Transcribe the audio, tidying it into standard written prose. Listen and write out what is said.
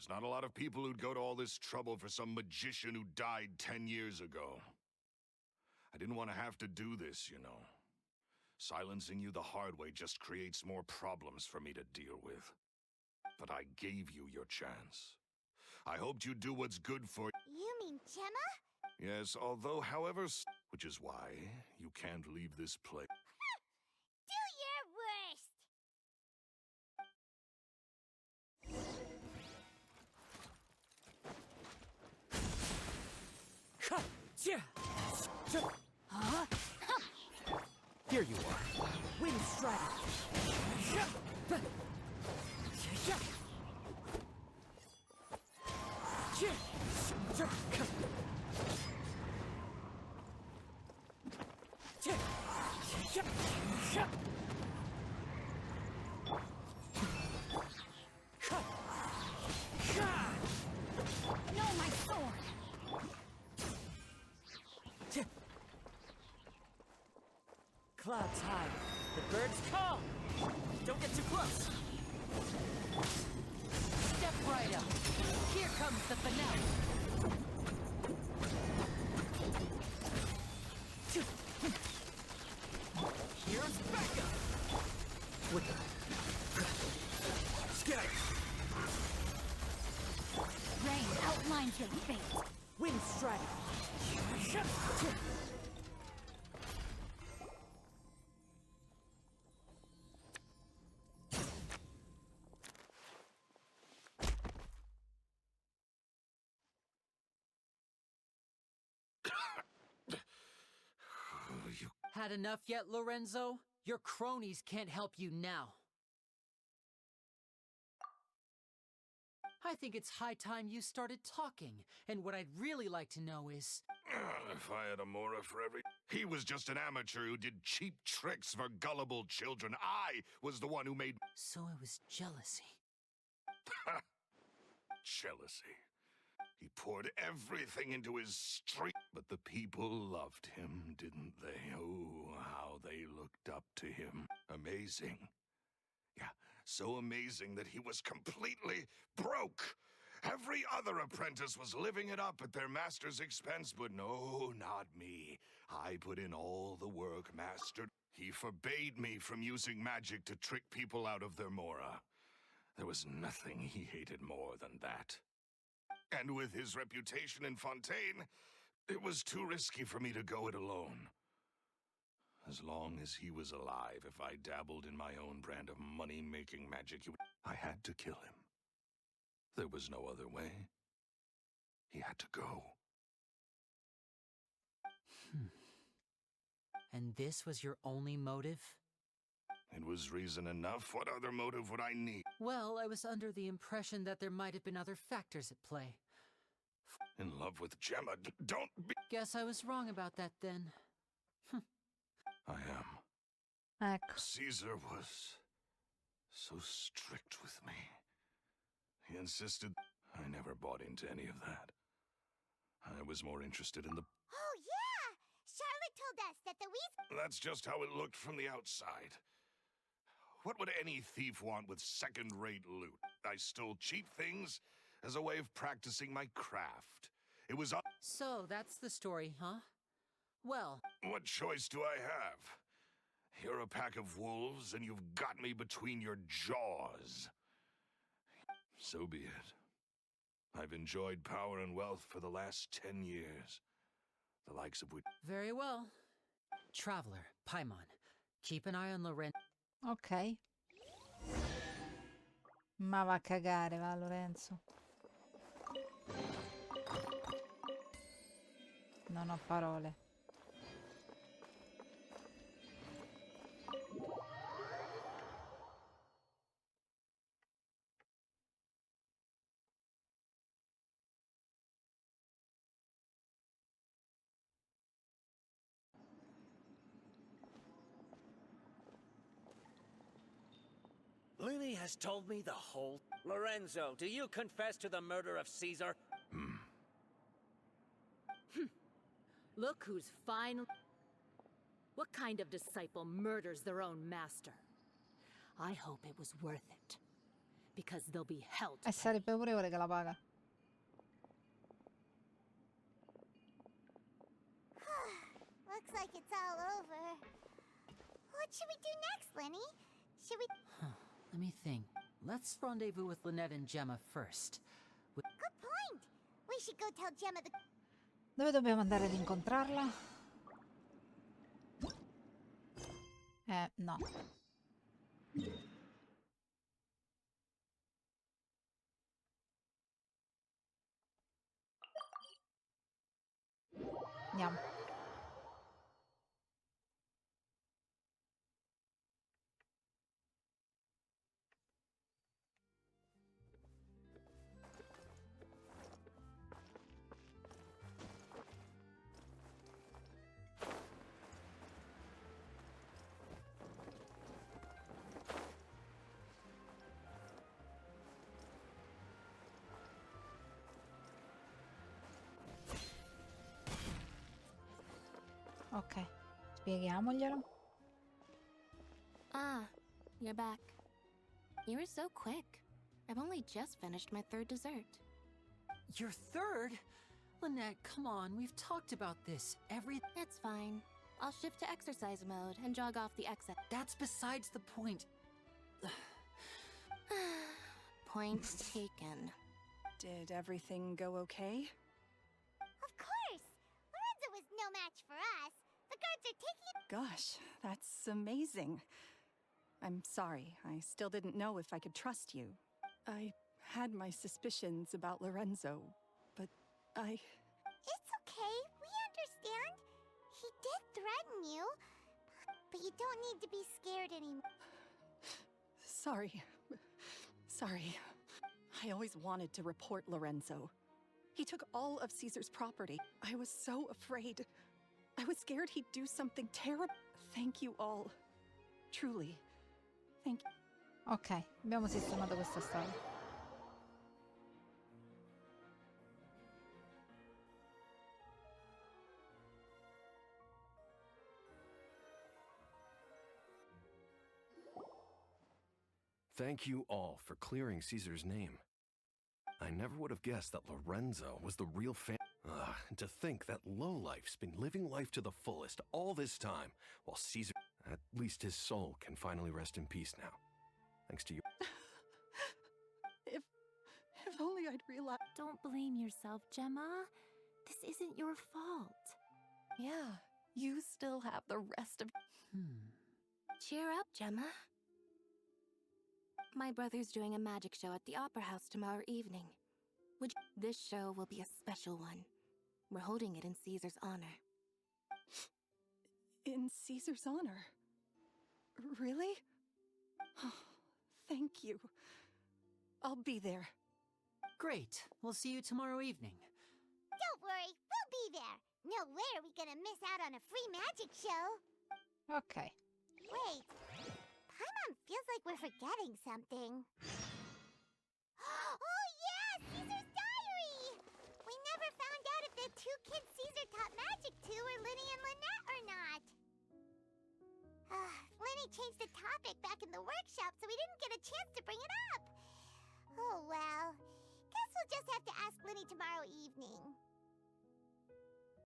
There's not a lot of people who'd go to all this trouble for some magician who died 10 years ago. I didn't want to have to do this, you know. Silencing you the hard way just creates more problems for me to deal with. But I gave you your chance. I hoped you'd do what's good for You mean Gemma? Yes, although, however, which is why you can't leave this place. Do your worst! Huh? Here you are. Wind Strike. No, my sword! Clouds high. The birds call. Don't get too close. Step right up. Here comes the finale. Here's Becca. Wicked. Scatter. Rain outlines your fate. Wind Strike. Had enough yet, Lorenzo? Your cronies can't help you now. I think it's high time you started talking, and what I'd really like to know is... If I had a Mora for every... He was just an amateur who did cheap tricks for gullible children. I was the one who made... So it was jealousy. Jealousy. He poured everything into his street. But the people loved him, didn't they? Oh, how they looked up to him. Amazing. Yeah, so amazing that he was completely broke. Every other apprentice was living it up at their master's expense, but no, not me. I put in all the work, master. He forbade me from using magic to trick people out of their Mora. There was nothing he hated more than that. And with his reputation in Fontaine, it was too risky for me to go it alone. As long as he was alive, if I dabbled in my own brand of money-making magic, I had to kill him. There was no other way. He had to go. And this was your only motive? It was reason enough. What other motive would I need? Well, I was under the impression that there might have been other factors at play. In love with Gemma, don't be... Guess I was wrong about that then. I am. Ecco. Caesar was so strict with me. He insisted I never bought into any of that. I was more interested in the... Oh, yeah! Charlotte told us that the weasel... That's just how it looked from the outside. What would any thief want with second-rate loot? I stole cheap things as a way of practicing my craft. It was... So, that's the story, huh? Well... What choice do I have? You're a pack of wolves, and you've got me between your jaws. So be it. I've enjoyed power and wealth for the last 10 years. The likes of which... Very well. Traveler, Paimon, keep an eye on Lorenzo. Ok. Ma va a cagare, va Lorenzo. Non ho parole. Lily has told me the whole... Lorenzo, do you confess to the murder of Caesar? Look who's finally... What kind of disciple murders their own master? I hope it was worth it. because they'll be held. E sarebbe pure ore che la paga. Looks like it's all over. What should we do next, Lenny? Should we... Let me think. Let's rendezvous with Lynette and Gemma first. Good point. We should go tell Gemma the... Dove dobbiamo andare ad incontrarla? No. Andiamo. Ok, spieghiamoglielo. Ah, you're back. You were so quick. I've only just finished my third dessert. Your third? Lynette, come on. We've talked about this. It's fine. I'll shift to exercise mode and jog off the exit. That's besides the point. Point taken. Did everything go okay? Of course! Lorenzo was no match for us. The guards are taking... Gosh, that's amazing. I'm sorry, I still didn't know if I could trust you. I had my suspicions about Lorenzo, but I... It's okay. We understand. He did threaten you. But you don't need to be scared anymore. Sorry. Sorry. I always wanted to report Lorenzo. He took all of Caesar's property. I was so afraid. I was scared he'd do something terrible. Thank you all. Truly. Thank you. Ok, abbiamo sistemato questa storia. Thank you all for clearing Caesar's name. I never would have guessed that Lorenzo was the real fan. To think that lowlife's been living life to the fullest all this time, while Caesar... At least his soul can finally rest in peace now. Thanks to you. If only I'd realized... Don't blame yourself, Gemma. This isn't your fault. Yeah, you still have the rest of... Cheer up, Gemma. My brother's doing a magic show at the Opera House tomorrow evening. This show will be a special one. We're holding it in Caesar's honor. In Caesar's honor? Really? Oh, thank you. I'll be there. Great. We'll see you tomorrow evening. Don't worry. We'll be there. No way are we gonna miss out on a free magic show. Ok. Wait. Paimon feels like we're forgetting something. Oh yeah! Caesar's diary! We never found out if the two kids Caesar taught magic to were Linny and Lynette or not. Linny changed the topic back in the workshop, so we didn't get a chance to bring it up. Oh well. Guess we'll just have to ask Linny tomorrow evening.